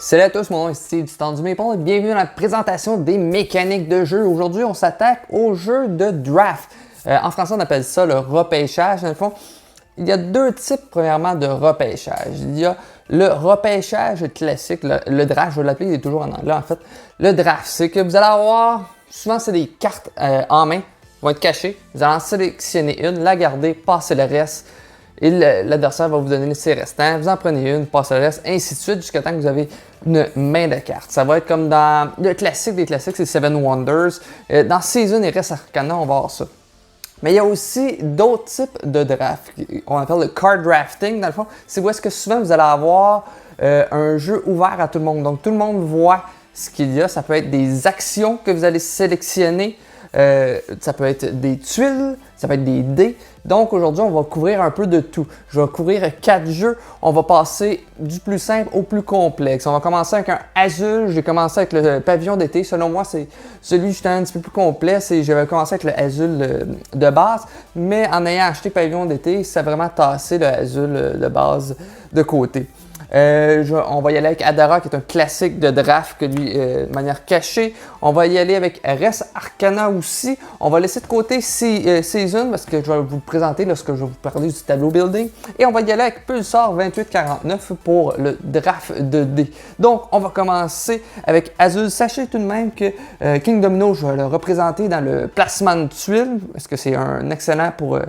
Salut à tous, mon nom est Steve du Temps du Maple et bienvenue dans la présentation des mécaniques de jeu. Aujourd'hui, on s'attaque au jeu de draft. En français, on appelle ça le repêchage. Dans le fond, il y a deux types, premièrement, de repêchage. Il y a le repêchage classique, le draft, je vais l'appeler, il est toujours en anglais en fait. Le draft, c'est que vous allez avoir, souvent c'est des cartes en main, vont être cachées. Vous allez en sélectionner une, la garder, passer le reste. Et l'adversaire va vous donner ses restants. Vous en prenez une, passez le reste, ainsi de suite, jusqu'à temps que vous avez une main de cartes. Ça va être comme dans le classique des classiques, c'est Seven Wonders. Dans Season et Res Arcana, on va avoir ça. Mais il y a aussi d'autres types de draft. On appelle le card drafting, dans le fond. C'est où est-ce que souvent vous allez avoir un jeu ouvert à tout le monde. Donc tout le monde voit ce qu'il y a. Ça peut être des actions que vous allez sélectionner. Ça peut être des tuiles, ça peut être des dés. Donc aujourd'hui, on va couvrir un peu de tout. Je vais couvrir 4 jeux. On va passer du plus simple au plus complexe. On va commencer avec un Azul. J'ai commencé avec le pavillon d'été. Selon moi, c'est celui justement un petit peu plus complexe. Et je vais commencer avec le Azul de base. Mais en ayant acheté pavillon d'été, ça a vraiment tassé le Azul de base de côté. On va y aller avec Adara, qui est un classique de draft, que lui, de manière cachée. On va y aller avec Res Arcana aussi. On va laisser de côté Season, parce que je vais vous le présenter lorsque je vais vous parler du tableau building. Et on va y aller avec Pulsar 2849 pour le draft de dés. Donc, on va commencer avec Azul. Sachez tout de même que King Domino, je vais le représenter dans le placement de tuiles, parce que c'est un excellent pour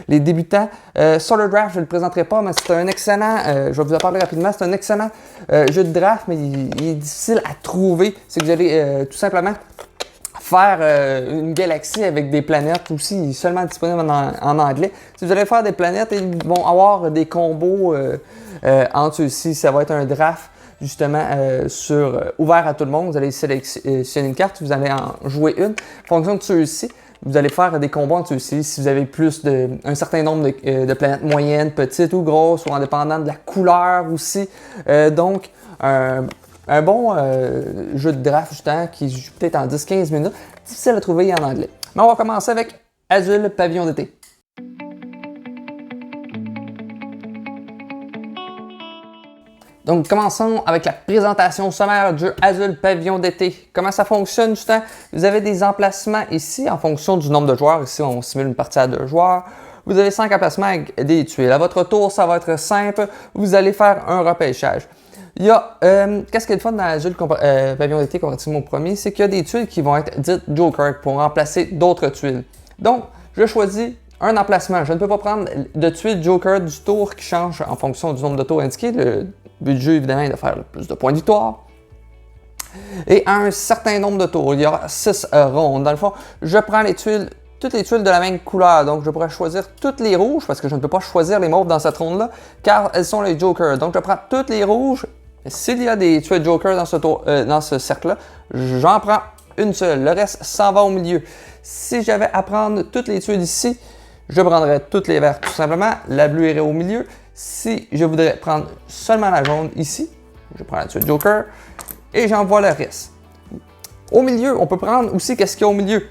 les débutants. Solar Draft, je ne le présenterai pas, mais c'est un excellent, je vais vous en parler rapidement, c'est un excellent jeu de draft, mais il est difficile à trouver. C'est que vous allez tout simplement faire une galaxie avec des planètes aussi, seulement disponible en anglais. Si vous allez faire des planètes, ils vont avoir des combos entre ceux-ci. Ça va être un draft justement ouvert à tout le monde. Vous allez sélectionner une carte, vous allez en jouer une. En fonction de ceux-ci, vous allez faire des combos entre ceux-ci si vous avez un certain nombre de planètes moyennes, petites ou grosses, ou en dépendant de la couleur aussi. Donc, un bon jeu de draft justement qui joue peut-être en 10-15 minutes, difficile à trouver en anglais. Mais on va commencer avec Azul Pavillon d'été. Donc, commençons avec la présentation sommaire du jeu Azul Pavillon d'été. Comment ça fonctionne, justement? Vous avez des emplacements ici en fonction du nombre de joueurs. Ici, on simule une partie à 2 joueurs. Vous avez 5 emplacements avec des tuiles. À votre tour, ça va être simple. Vous allez faire un repêchage. Il y a, qu'est-ce qui est le fun dans Azul Pavillon d'été comparativement au premier, c'est qu'il y a des tuiles qui vont être dites Joker pour remplacer d'autres tuiles. Donc, je choisis un emplacement. Je ne peux pas prendre de tuiles Joker du tour qui change en fonction du nombre de tours indiqués. Le but du jeu, évidemment, est de faire le plus de points de victoire. Et à un certain nombre de tours, il y aura 6 rondes. Dans le fond, je prends toutes les tuiles de la même couleur. Donc, je pourrais choisir toutes les rouges, parce que je ne peux pas choisir les mauves dans cette ronde-là, car elles sont les Jokers. Donc, je prends toutes les rouges. S'il y a des tuiles Joker dans ce cercle-là, j'en prends une seule. Le reste s'en va au milieu. Si j'avais à prendre toutes les tuiles ici, je prendrais toutes les vertes tout simplement. La bleue irait au milieu. Si je voudrais prendre seulement la jaune ici, je prends la tuile Joker et j'envoie le reste. Au milieu, on peut prendre aussi qu'est-ce qu'il y a au milieu.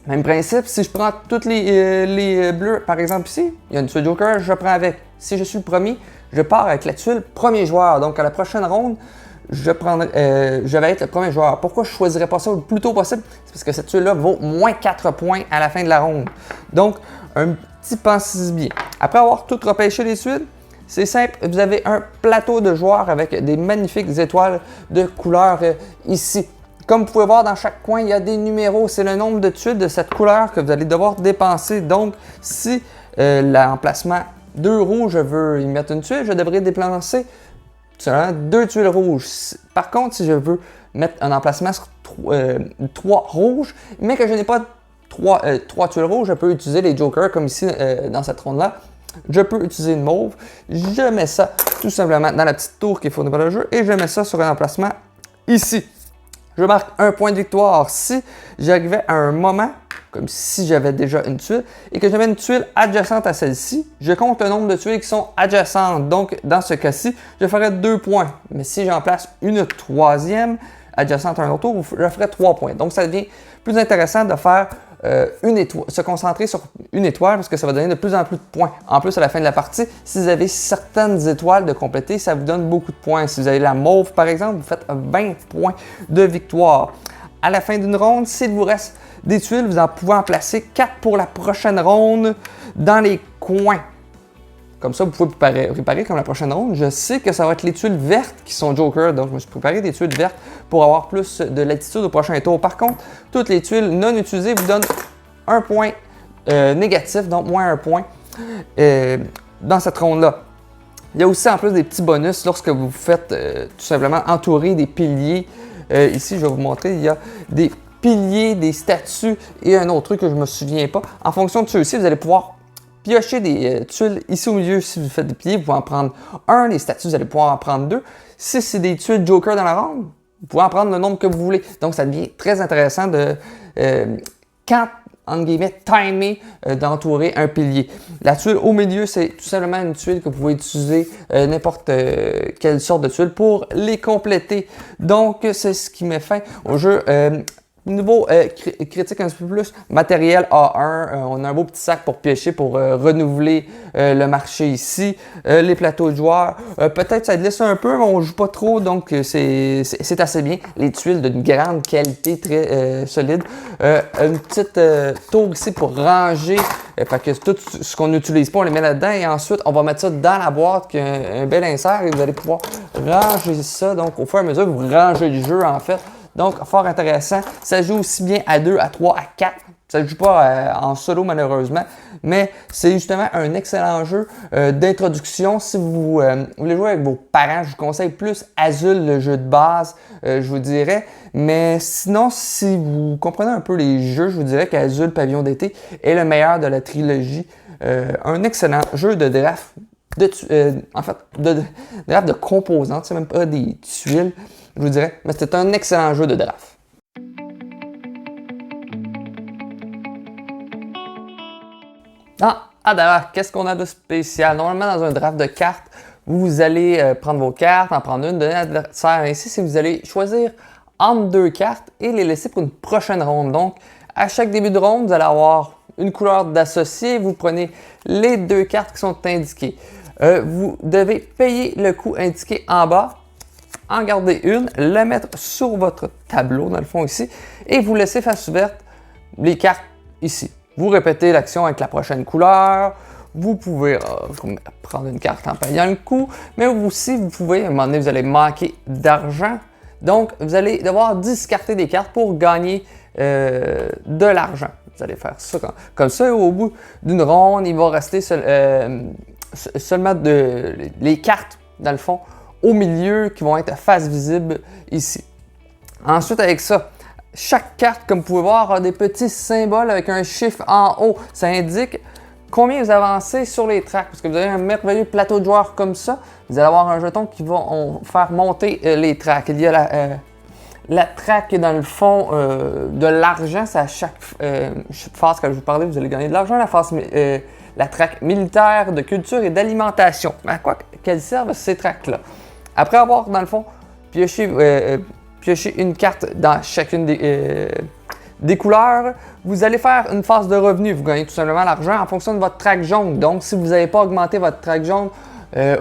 Même principe, si je prends toutes les bleus, par exemple ici, il y a une tuile Joker, je prends avec. Si je suis le premier, je pars avec la tuile premier joueur. Donc à la prochaine ronde, je vais être le premier joueur. Pourquoi je ne choisirais pas ça le plus tôt possible? C'est parce que cette tuile-là vaut moins 4 points à la fin de la ronde. Donc, un petit pensez bien. Après avoir tout repêché les tuiles, c'est simple, vous avez un plateau de joueurs avec des magnifiques étoiles de couleur ici. Comme vous pouvez voir, dans chaque coin, il y a des numéros. C'est le nombre de tuiles de cette couleur que vous allez devoir dépenser. Donc, si l'emplacement 2 rouges, je veux y mettre une tuile, je devrais dépenser seulement 2 tuiles rouges. Par contre, si je veux mettre un emplacement sur 3 rouges, mais que je n'ai pas 3 tuiles rouges, je peux utiliser les jokers comme ici dans cette ronde-là. Je peux utiliser une mauve. Je mets ça tout simplement dans la petite tour qui est fournie par le jeu et je mets ça sur un emplacement ici. Je marque un point de victoire si j'arrivais à un moment, comme si j'avais déjà une tuile, et que j'avais une tuile adjacente à celle-ci. Je compte le nombre de tuiles qui sont adjacentes. Donc, dans ce cas-ci, je ferais 2 points. Mais si j'en place une troisième adjacente à un autre tour, je ferais 3 points. Donc, ça devient plus intéressant de faire se concentrer sur une étoile parce que ça va donner de plus en plus de points. En plus, à la fin de la partie, si vous avez certaines étoiles de compléter, ça vous donne beaucoup de points. Si vous avez la mauve, par exemple, vous faites 20 points de victoire. À la fin d'une ronde, s'il vous reste des tuiles, vous en pouvez en placer 4 pour la prochaine ronde dans les coins. Comme ça, vous pouvez préparer comme la prochaine ronde. Je sais que ça va être les tuiles vertes qui sont Joker, donc je me suis préparé des tuiles vertes pour avoir plus de latitude au prochain tour. Par contre, toutes les tuiles non utilisées vous donnent un point négatif, donc moins un point dans cette ronde-là. Il y a aussi en plus des petits bonus lorsque vous faites tout simplement entourer des piliers. Ici, je vais vous montrer, il y a des piliers, des statues et un autre truc que je ne me souviens pas. En fonction de ceux-ci, vous allez pouvoir piocher des tuiles ici au milieu. Si vous faites des piliers, vous pouvez en prendre un. Les statues, vous allez pouvoir en prendre deux. Si c'est des tuiles Joker dans la ronde, vous pouvez en prendre le nombre que vous voulez. Donc, ça devient très intéressant de quand, entre guillemets, timer d'entourer un pilier. La tuile au milieu, c'est tout simplement une tuile que vous pouvez utiliser n'importe quelle sorte de tuile pour les compléter. Donc, c'est ce qui met fin au jeu. Niveau critique un peu plus, matériel A1, on a un beau petit sac pour piocher, pour renouveler le marché ici. Les plateaux de joueurs, peut-être ça glisse un peu, mais on ne joue pas trop, donc c'est assez bien. Les tuiles d'une grande qualité, très solide. Une petite tour ici pour ranger, fait que tout ce qu'on n'utilise pas, on les met là-dedans et ensuite on va mettre ça dans la boîte qui a un bel insert et vous allez pouvoir ranger ça. Donc au fur et à mesure, vous rangez le jeu en fait. Donc, fort intéressant. Ça joue aussi bien à 2, à 3, à 4. Ça ne joue pas en solo malheureusement, mais c'est justement un excellent jeu d'introduction. Si vous voulez jouer avec vos parents, je vous conseille plus Azul, le jeu de base, je vous dirais. Mais sinon, si vous comprenez un peu les jeux, je vous dirais qu'Azul Pavillon d'été est le meilleur de la trilogie. Un excellent jeu de draft, de draft de composantes, c'est même pas des tuiles. Je vous dirais, mais c'était un excellent jeu de draft. D'abord, qu'est-ce qu'on a de spécial? Normalement, dans un draft de cartes, vous allez prendre vos cartes, en prendre une, donner à l'adversaire. Ici, si vous allez choisir entre deux cartes et les laisser pour une prochaine ronde. Donc, à chaque début de ronde, vous allez avoir une couleur d'associé. Vous prenez les deux cartes qui sont indiquées. Vous devez payer le coût indiqué en bas. En garder une, la mettre sur votre tableau, dans le fond ici, et vous laissez face ouverte les cartes ici. Vous répétez l'action avec la prochaine couleur. Vous pouvez prendre une carte en payant le coup, mais aussi vous pouvez, à un moment donné, vous allez manquer d'argent. Donc, vous allez devoir discarter des cartes pour gagner de l'argent. Vous allez faire ça comme ça. Au bout d'une ronde, il va rester seulement les cartes, dans le fond, au milieu qui vont être face visible ici. Ensuite, avec ça, chaque carte, comme vous pouvez voir, a des petits symboles avec un chiffre en haut. Ça indique combien vous avancez sur les tracks. Parce que vous avez un merveilleux plateau de joueurs comme ça, vous allez avoir un jeton qui va faire monter les tracks. Il y a la track dans le fond de l'argent. C'est à chaque phase que je vous parlais, vous allez gagner de l'argent. La track militaire, de culture et d'alimentation. À quoi qu'elles servent ces tracks-là? Après avoir, dans le fond, pioché une carte dans chacune des couleurs, vous allez faire une phase de revenu. Vous gagnez tout simplement l'argent en fonction de votre track jaune. Donc, si vous n'avez pas augmenté votre track jaune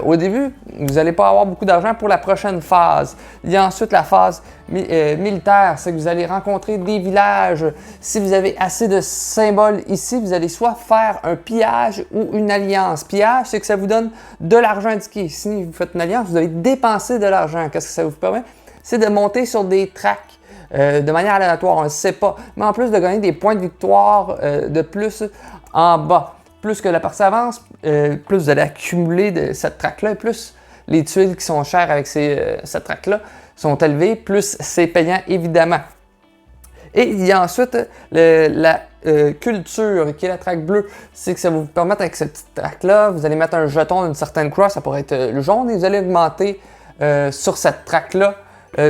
au début, vous n'allez pas avoir beaucoup d'argent pour la prochaine phase. Il y a ensuite la phase militaire, c'est que vous allez rencontrer des villages. Si vous avez assez de symboles ici, vous allez soit faire un pillage ou une alliance. Pillage, c'est que ça vous donne de l'argent indiqué. Si vous faites une alliance, vous allez dépenser de l'argent. Qu'est-ce que ça vous permet? C'est de monter sur des tracks de manière aléatoire, on ne sait pas. Mais en plus de gagner des points de victoire de plus en bas. Plus que la partie avance, plus vous allez accumuler de cette track-là, et plus les tuiles qui sont chères avec cette track-là sont élevées, plus c'est payant évidemment. Et il y a ensuite la culture, qui est la track bleue. C'est que ça va vous permettre avec cette petite track-là, vous allez mettre un jeton d'une certaine couleur, ça pourrait être le jaune, et vous allez augmenter sur cette track-là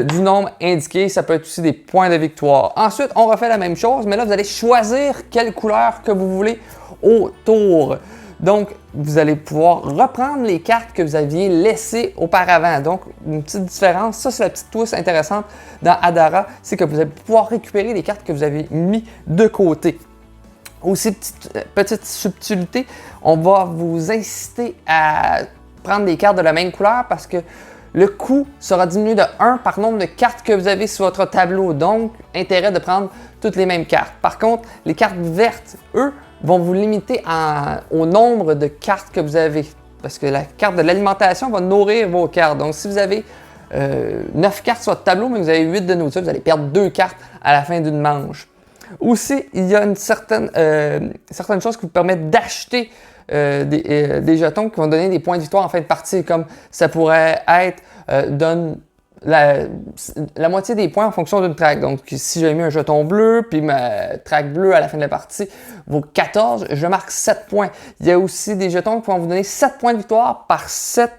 du nombre indiqué. Ça peut être aussi des points de victoire. Ensuite, on refait la même chose, mais là, vous allez choisir quelle couleur que vous voulez au tour. Donc, vous allez pouvoir reprendre les cartes que vous aviez laissées auparavant. Donc, une petite différence. Ça, c'est la petite twist intéressante dans Hadara, c'est que vous allez pouvoir récupérer les cartes que vous avez mis de côté. Aussi, petite subtilité, on va vous inciter à prendre des cartes de la même couleur parce que le coût sera diminué de 1 par nombre de cartes que vous avez sur votre tableau. Donc, intérêt de prendre toutes les mêmes cartes. Par contre, les cartes vertes, eux, vont vous limiter au nombre de cartes que vous avez. Parce que la carte de l'alimentation va nourrir vos cartes. Donc, si vous avez 9 cartes sur votre tableau, mais vous avez 8 de nourriture, vous allez perdre 2 cartes à la fin d'une manche. Aussi, il y a une certaine chose qui vous permet d'acheter des jetons qui vont donner des points de victoire en fin de partie, comme ça pourrait être donne la moitié des points en fonction d'une track. Donc, si j'ai mis un jeton bleu, puis ma track bleue à la fin de la partie vaut 14, je marque 7 points. Il y a aussi des jetons qui vont vous donner 7 points de victoire par 7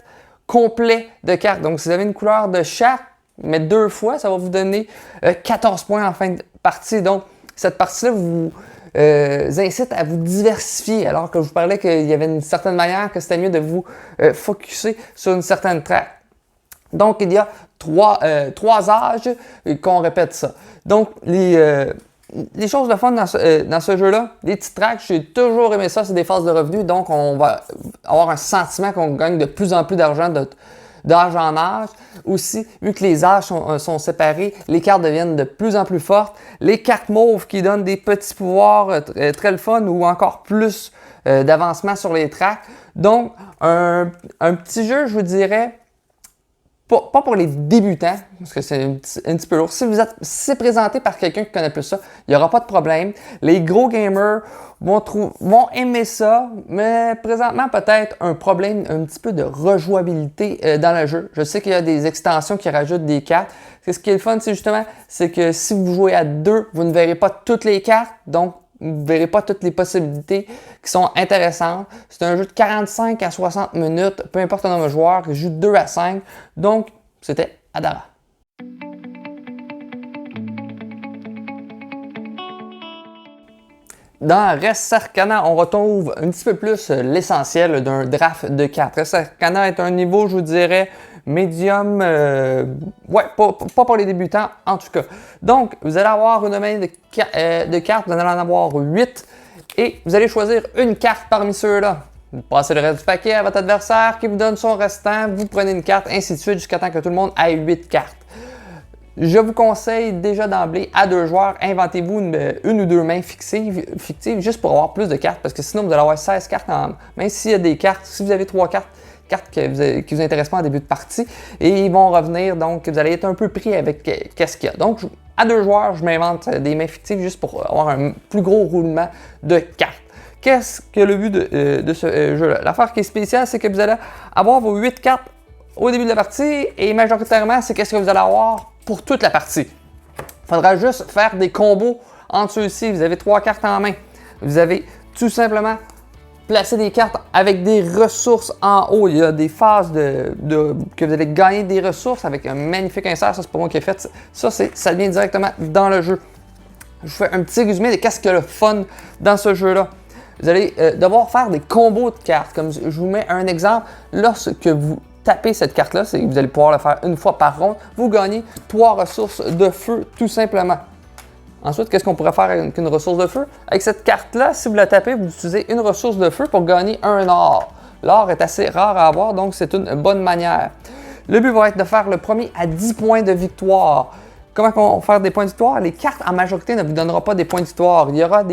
complets de cartes. Donc, si vous avez une couleur de chaque, mais 2 fois, ça va vous donner 14 points en fin de partie. Donc, cette partie-là vous incite à vous diversifier, alors que je vous parlais qu'il y avait une certaine manière que c'était mieux de vous focusser sur une certaine track. Donc, il y a trois âges qu'on répète ça. Donc, les choses de fun dans ce jeu-là, les petites tracks, j'ai toujours aimé ça, c'est des phases de revenus, donc on va avoir un sentiment qu'on gagne de plus en plus d'argent d'âge en âge. Aussi, vu que les âges sont séparés, les cartes deviennent de plus en plus fortes. Les cartes mauves qui donnent des petits pouvoirs très le fun ou encore plus d'avancement sur les tracks. Donc, un petit jeu, je vous dirais, pas pour les débutants, parce que c'est un petit peu lourd. Si c'est présenté par quelqu'un qui connaît plus ça, il n'y aura pas de problème. Les gros gamers vont aimer ça, mais présentement, peut-être un problème, un petit peu de rejouabilité dans le jeu. Je sais qu'il y a des extensions qui rajoutent des cartes. Ce qui est le fun, c'est que si vous jouez à 2, vous ne verrez pas toutes les cartes, donc vous ne verrez pas toutes les possibilités qui sont intéressantes. C'est un jeu de 45 à 60 minutes, peu importe le nombre de joueurs, je joue 2 à 5. Donc, c'était Adara. Dans Res Arcana, on retrouve un petit peu plus l'essentiel d'un draft de cartes. Res Arcana est un niveau, je vous dirais, médium, pas pour les débutants en tout cas. Donc, vous allez avoir une domaine de cartes, vous allez en avoir 8 et vous allez choisir une carte parmi ceux-là. Vous passez le reste du paquet à votre adversaire qui vous donne son restant, vous prenez une carte, ainsi de suite jusqu'à temps que tout le monde ait 8 cartes. Je vous conseille déjà d'emblée à 2 joueurs, inventez-vous une ou 2 mains fictives juste pour avoir plus de cartes parce que sinon vous allez avoir 16 cartes en main. Même s'il y a des cartes, si vous avez 3 cartes qui vous intéressent pas en début de partie et ils vont revenir, donc vous allez être un peu pris avec qu'est-ce qu'il y a. Donc, à 2 joueurs, je m'invente des mains fictives juste pour avoir un plus gros roulement de cartes. Qu'est-ce que le but de ce jeu-là? L'affaire qui est spéciale, c'est que vous allez avoir vos 8 cartes au début de la partie et majoritairement, c'est qu'est-ce que vous allez avoir pour toute la partie. Il faudra juste faire des combos entre ceux-ci. Vous avez 3 cartes en main. Vous avez tout simplement placé des cartes avec des ressources en haut. Il y a des phases que vous allez gagner des ressources avec un magnifique insert. Ça, c'est pas moi qui ai fait. Ça vient directement dans le jeu. Je vous fais un petit résumé de qu'est-ce qu'il y a le fun dans ce jeu-là. Vous allez devoir faire des combos de cartes. Comme je vous mets un exemple. Lorsque vous tapez cette carte-là, vous allez pouvoir le faire une fois par ronde, vous gagnez 3 ressources de feu tout simplement. Ensuite, qu'est-ce qu'on pourrait faire avec une ressource de feu? Avec cette carte-là, si vous la tapez, vous utilisez une ressource de feu pour gagner un or. L'or est assez rare à avoir, donc c'est une bonne manière. Le but va être de faire le premier à 10 points de victoire. Comment on va faire des points de victoire? Les cartes en majorité ne vous donneront pas des points de victoire. Il y aura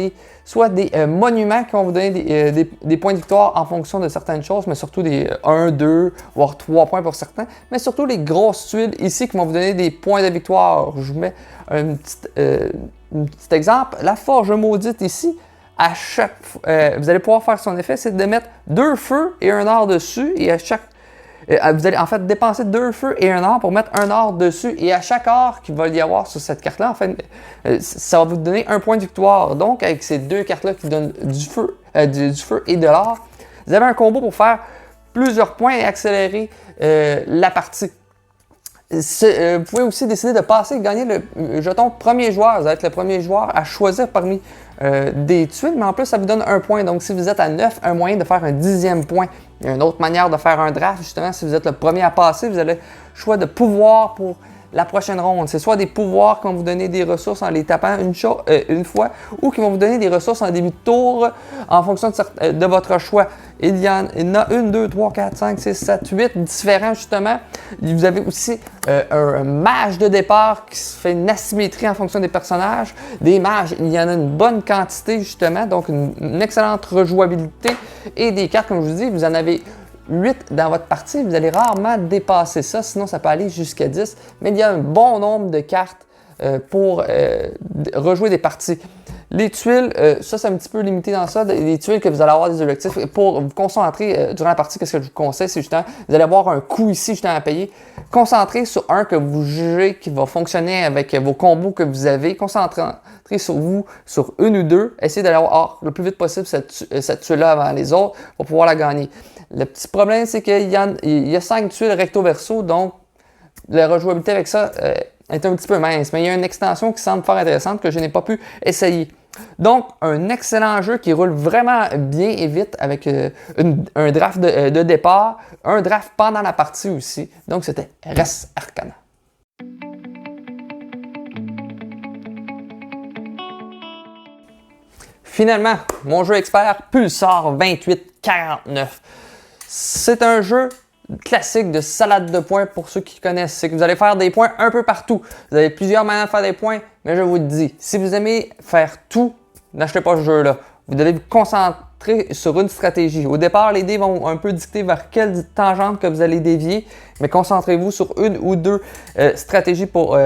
soit des monuments qui vont vous donner des points de victoire en fonction de certaines choses, mais surtout des 1, 2, voire 3 points pour certains. Mais surtout les grosses tuiles ici qui vont vous donner des points de victoire. Je vous mets un petit exemple. La forge maudite ici, vous allez pouvoir faire son effet, c'est de mettre 2 feux et un or dessus. Et à chaque vous allez en fait dépenser 2 feux et un or pour mettre un or dessus. Et à chaque or qu'il va y avoir sur cette carte-là, en fait, ça va vous donner un point de victoire. Donc, avec ces 2 cartes-là qui donnent du feu et de l'or, vous avez un combo pour faire plusieurs points et accélérer la partie. Vous pouvez aussi décider de passer et gagner le jeton premier joueur. Vous allez être le premier joueur à choisir parmi des tuiles, mais en plus, ça vous donne un point. Donc, si vous êtes à 9, un moyen de faire un 10e point. Il y a une autre manière de faire un draft, justement, si vous êtes le premier à passer, vous avez le choix de pouvoir pour la prochaine ronde. C'est soit des pouvoirs qui vont vous donner des ressources en les tapant une fois, ou qui vont vous donner des ressources en début de tour en fonction de votre choix. Il y en a 1, 2, 3, 4, 5, 6, 7, 8 différents justement. Vous avez aussi un mage de départ qui se fait une asymétrie en fonction des personnages. Des mages, il y en a une bonne quantité justement, donc une excellente rejouabilité. Et des cartes, comme je vous dis, vous en avez 8 dans votre partie, vous allez rarement dépasser ça, sinon ça peut aller jusqu'à 10. Mais il y a un bon nombre de cartes pour rejouer des parties. Les tuiles, ça c'est un petit peu limité dans ça. Les tuiles que vous allez avoir des objectifs. Pour vous concentrer durant la partie, qu'est-ce que je vous conseille, c'est justement, vous allez avoir un coût ici justement à payer. Concentrez sur un que vous jugez qui va fonctionner avec vos combos que vous avez. Concentrez sur vous, sur une ou deux. Essayez d'aller avoir le plus vite possible cette tuile-là avant les autres pour pouvoir la gagner. Le petit problème, c'est qu'il y a 5 tuiles recto-verso, donc la rejouabilité avec ça est un petit peu mince. Mais il y a une extension qui semble fort intéressante que je n'ai pas pu essayer. Donc, un excellent jeu qui roule vraiment bien et vite avec un draft de départ, un draft pendant la partie aussi. Donc, c'était Res Arcana. Finalement, mon jeu expert Pulsar 2849. C'est un jeu classique de salade de points pour ceux qui connaissent. C'est que vous allez faire des points un peu partout. Vous avez plusieurs manières de faire des points, mais je vous le dis, si vous aimez faire tout, n'achetez pas ce jeu-là. Vous devez vous concentrer sur une stratégie. Au départ, les dés vont un peu dicter vers quelle tangente que vous allez dévier, mais concentrez-vous sur une ou deux stratégies pour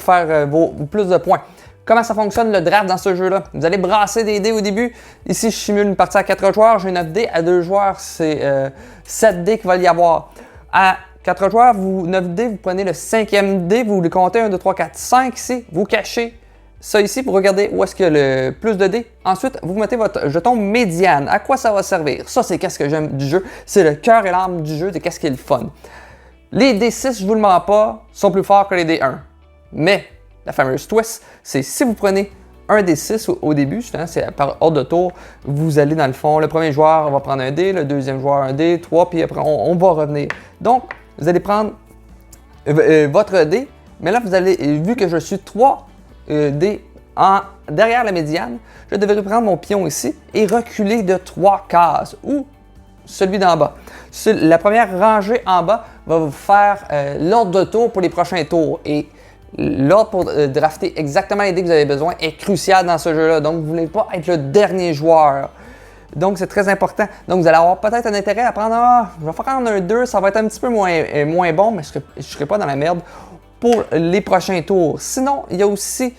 faire plus de points. Comment ça fonctionne le draft dans ce jeu-là? Vous allez brasser des dés au début. Ici, je simule une partie à 4 joueurs, j'ai 9 dés. À 2 joueurs, c'est 7 dés qu'il va y avoir. À 4 joueurs, 9 dés, vous prenez le 5e dé, vous le comptez 1, 2, 3, 4, 5 ici. Vous cachez ça ici pour regarder où est-ce qu'il y a le plus de dés. Ensuite, vous mettez votre jeton médiane. À quoi ça va servir? Ça, c'est qu'est-ce que j'aime du jeu. C'est le cœur et l'âme du jeu de qu'est-ce qui est le fun. Les D6, je vous le mens pas, sont plus forts que les D1. Mais la fameuse twist, c'est si vous prenez un D6 au début, c'est par ordre de tour, vous allez dans le fond, le premier joueur va prendre un dé, le deuxième joueur un dé, 3, puis après on va revenir. Donc, vous allez prendre votre dé, mais là, vous allez, vu que je suis 3 dés derrière la médiane, je devrais prendre mon pion ici et reculer de 3 cases, ou celui d'en bas. La première rangée en bas va vous faire l'ordre de tour pour les prochains tours. Et l'ordre pour drafter exactement les dés que vous avez besoin est crucial dans ce jeu-là. Donc, vous ne voulez pas être le dernier joueur. Donc, c'est très important. Donc, vous allez avoir peut-être un intérêt à prendre je vais prendre un 2, ça va être un petit peu moins bon, mais je ne serai pas dans la merde pour les prochains tours. Sinon, il y a aussi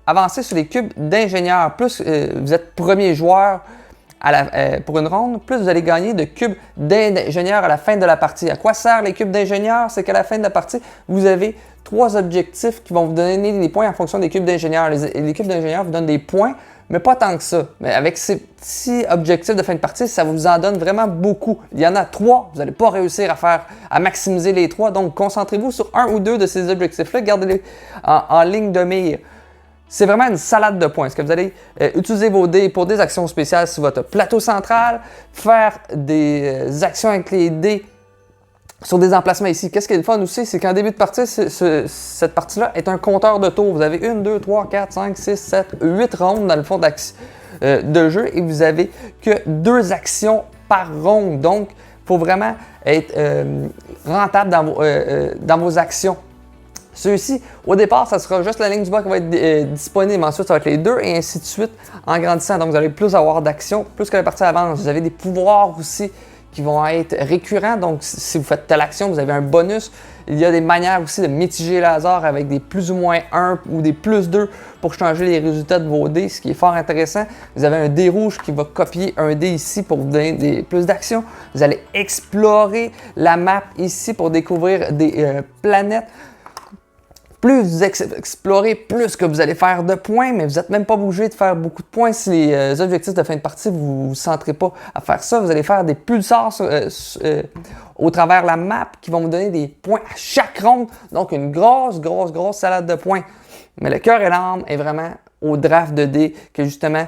avancer sur les cubes d'ingénieur. Plus vous êtes premier joueur pour une ronde, plus vous allez gagner de cubes d'ingénieur à la fin de la partie. À quoi servent les cubes d'ingénieur? C'est qu'à la fin de la partie, vous avez 3 objectifs qui vont vous donner des points en fonction des cubes d'ingénieur. Les cubes d'ingénieur vous donnent des points, mais pas tant que ça. Mais avec ces petits objectifs de fin de partie, ça vous en donne vraiment beaucoup. Il y en a 3, vous n'allez pas réussir à maximiser les 3. Donc, concentrez-vous sur un ou deux de ces objectifs-là, gardez-les en ligne de mire. C'est vraiment une salade de points. Est-ce que vous allez utiliser vos dés pour des actions spéciales sur votre plateau central, faire des actions avec les dés sur des emplacements ici. Qu'est-ce qui est le fun aussi, c'est qu'en début de partie, cette partie-là est un compteur de tours. Vous avez 1, 2, 3, 4, 5, 6, 7, 8 rondes dans le fond de jeu et vous avez que 2 actions par ronde. Donc, il faut vraiment être rentable dans vos actions. Ceux-ci, au départ, ça sera juste la ligne du bas qui va être disponible. Ensuite, ça va être les 2 et ainsi de suite en grandissant. Donc, vous allez plus avoir d'actions, plus que la partie avance. Vous avez des pouvoirs aussi qui vont être récurrents. Donc, si vous faites telle action, vous avez un bonus. Il y a des manières aussi de mitiger le hasard avec des plus ou moins 1 ou des plus 2 pour changer les résultats de vos dés, ce qui est fort intéressant. Vous avez un dé rouge qui va copier un dé ici pour vous donner plus d'actions. Vous allez explorer la map ici pour découvrir des planètes. Plus vous explorez, plus que vous allez faire de points, mais vous n'êtes même pas obligé de faire beaucoup de points si les objectifs de fin de partie, vous ne vous centrez pas à faire ça. Vous allez faire des pulsars au travers de la map qui vont vous donner des points à chaque ronde. Donc, une grosse salade de points. Mais le cœur et l'âme est vraiment au draft de dés que justement,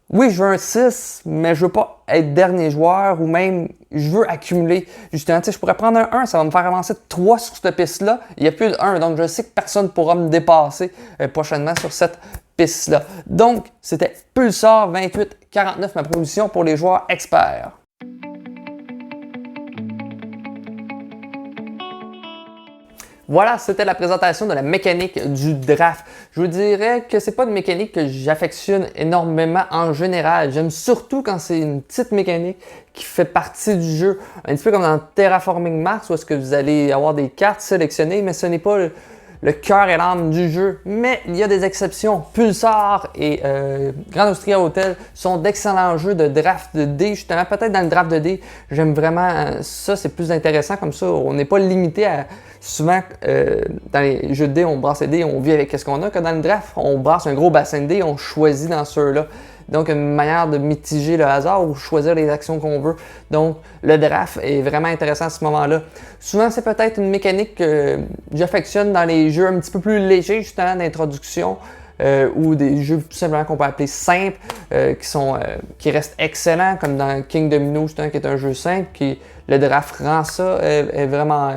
Oui, je veux un 6, mais je veux pas être dernier joueur ou même je veux accumuler. Justement, je pourrais prendre un 1, ça va me faire avancer de 3 sur cette piste-là. Il n'y a plus de 1, donc je sais que personne ne pourra me dépasser prochainement sur cette piste-là. Donc, c'était Pulsar 2849, ma proposition pour les joueurs experts. Voilà, c'était la présentation de la mécanique du draft. Je vous dirais que c'est pas une mécanique que j'affectionne énormément en général. J'aime surtout quand c'est une petite mécanique qui fait partie du jeu. Un petit peu comme dans Terraforming Mars où est-ce que vous allez avoir des cartes sélectionnées, mais ce n'est pas le cœur et l'âme du jeu. Mais il y a des exceptions. Pulsar et Grand Austria Hotel sont d'excellents jeux de draft de dés. Justement, peut-être dans le draft de dés, j'aime vraiment ça. C'est plus intéressant comme ça. On n'est pas limité à... Souvent, dans les jeux de dés, on brasse les dés, on vit avec ce qu'on a. Que dans le draft, on brasse un gros bassin de dés, on choisit dans ceux-là. Donc, une manière de mitiger le hasard ou choisir les actions qu'on veut. Donc, le draft est vraiment intéressant à ce moment-là. Souvent, c'est peut-être une mécanique que j'affectionne dans les jeux un petit peu plus légers, justement, d'introduction. Ou des jeux tout simplement qu'on peut appeler simples, qui restent excellents, comme dans King Domino, justement, qui est un jeu simple, qui le draft rend ça est vraiment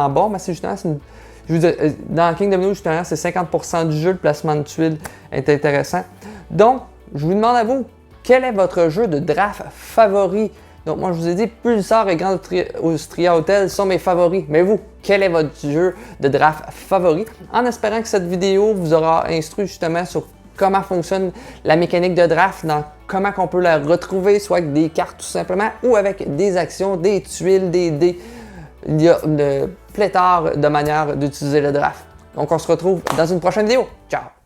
bon, mais c'est justement, je veux dire, dans King Domino, justement, c'est 50% du jeu, le placement de tuiles est intéressant. Donc, je vous demande à vous, quel est votre jeu de draft favori? Donc, moi, je vous ai dit, Pulsar et Grand Austria Hotel sont mes favoris. Mais vous, quel est votre jeu de draft favori? En espérant que cette vidéo vous aura instruit justement sur comment fonctionne la mécanique de draft, dans comment on peut la retrouver, soit avec des cartes tout simplement, ou avec des actions, des tuiles, des dés. Il y a une pléthore de manières d'utiliser le draft. Donc, on se retrouve dans une prochaine vidéo. Ciao!